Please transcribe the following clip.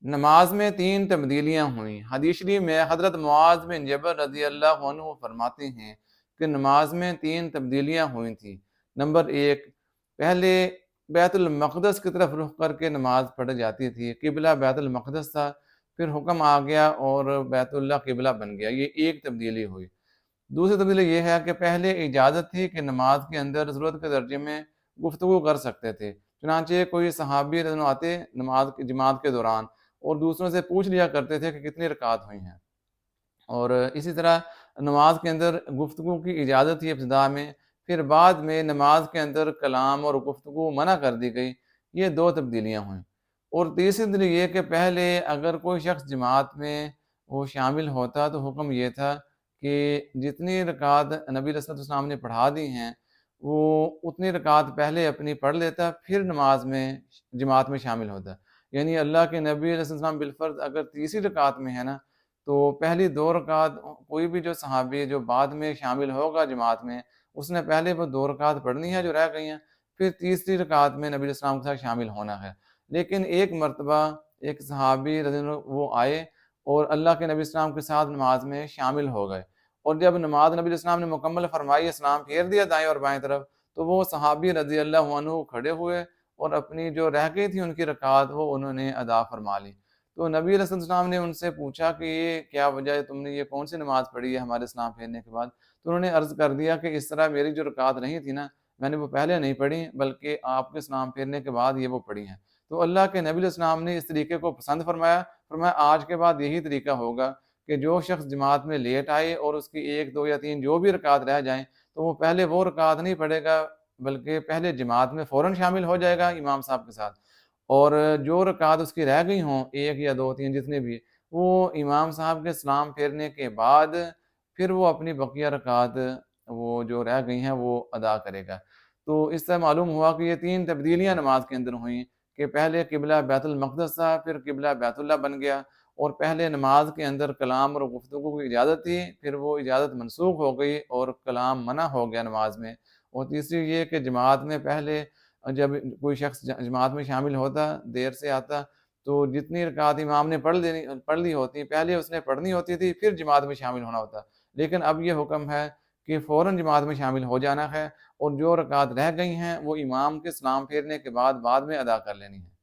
نماز میں تین تبدیلیاں ہوئیں۔ حدیث شریف میں حضرت معاذ بن جبل رضی اللہ عنہ فرماتے ہیں کہ نماز میں تین تبدیلیاں ہوئی تھیں۔ نمبر ایک، پہلے بیت المقدس کی طرف رخ کر کے نماز پڑھی جاتی تھی، قبلہ بیت المقدس تھا، پھر حکم آ گیا اور بیت اللہ قبلہ بن گیا، یہ ایک تبدیلی ہوئی۔ دوسری تبدیلی یہ ہے کہ پہلے اجازت تھی کہ نماز کے اندر ضرورت کے درجے میں گفتگو کر سکتے تھے، چنانچہ کوئی صحابی رضی اللہ عنہ آتے نماز کی جماعت کے دوران اور دوسروں سے پوچھ لیا کرتے تھے کہ کتنی رکعت ہوئی ہیں، اور اسی طرح نماز کے اندر گفتگو کی اجازت تھی ابتدا میں، پھر بعد میں نماز کے اندر کلام اور گفتگو منع کر دی گئی۔ یہ دو تبدیلیاں ہوئیں۔ اور تیسری تبدیلی یہ کہ پہلے اگر کوئی شخص جماعت میں وہ شامل ہوتا تو حکم یہ تھا کہ جتنی رکعت نبی صلی اللہ علیہ وسلم نے پڑھا دی ہیں وہ اتنی رکعت پہلے اپنی پڑھ لیتا، پھر نماز میں جماعت میں شامل ہوتا۔ یعنی اللہ کے نبی علیہ السلام بالفرض اگر تیسری رکعت میں ہے نا، تو پہلی دو رکعت کوئی بھی جو صحابی جو بعد میں شامل ہوگا جماعت میں، اس نے پہلے وہ دو رکعت پڑھنی ہے جو رہ گئی ہیں، پھر تیسری رکعت میں نبی علیہ السلام کے ساتھ شامل ہونا ہے۔ لیکن ایک مرتبہ ایک صحابی رضی اللہ عنہ وہ آئے اور اللہ کے نبی علیہ السلام کے ساتھ نماز میں شامل ہو گئے، اور جب نماز نبی علیہ السلام نے مکمل فرمائی، اسلام پھیر دیا دائیں اور بائیں طرف، تو وہ صحابی رضی اللہ عنہ کھڑے ہوئے اور اپنی جو رہ گئی تھی ان کی رکعت وہ انہوں نے ادا فرما لی۔ تو نبی علیہ السلام نے ان سے پوچھا کہ یہ کیا وجہ ہے، تم نے یہ کون سی نماز پڑھی ہے ہمارے اسلام پھیرنے کے بعد؟ تو انہوں نے عرض کر دیا کہ اس طرح میری جو رکعت نہیں تھی نا، میں نے وہ پہلے نہیں پڑھی بلکہ آپ کے اسلام پھیرنے کے بعد یہ وہ پڑھی ہیں۔ تو اللہ کے نبی علیہ السلام نے اس طریقے کو پسند فرمایا، فرمایا آج کے بعد یہی طریقہ ہوگا کہ جو شخص جماعت میں لیٹ آئے اور اس کی ایک دو یا تین جو بھی رکعت رہ جائیں تو وہ پہلے وہ رکعت نہیں پڑھے گا بلکہ پہلے جماعت میں فوراً شامل ہو جائے گا امام صاحب کے ساتھ، اور جو رکعت اس کی رہ گئی ہوں ایک یا دو تین جتنے بھی، وہ امام صاحب کے سلام پھیرنے کے بعد پھر وہ اپنی بقیہ رکعت وہ جو رہ گئی ہیں وہ ادا کرے گا۔ تو اس سے معلوم ہوا کہ یہ تین تبدیلیاں نماز کے اندر ہوئیں کہ پہلے قبلہ بیت المقدس تھا، پھر قبلہ بیت اللہ بن گیا، اور پہلے نماز کے اندر کلام اور گفتگو کی اجازت تھی، پھر وہ اجازت منسوخ ہو گئی اور کلام منع ہو گیا نماز میں۔ اور تیسری یہ کہ جماعت میں پہلے جب کوئی شخص جماعت میں شامل ہوتا، دیر سے آتا، تو جتنی رکعت امام نے پڑھ لی ہوتی پہلے اس نے پڑھنی ہوتی تھی، پھر جماعت میں شامل ہونا ہوتا۔ لیکن اب یہ حکم ہے کہ فوراً جماعت میں شامل ہو جانا ہے، اور جو رکعت رہ گئی ہیں وہ امام کے سلام پھیرنے کے بعد میں ادا کر لینی ہے۔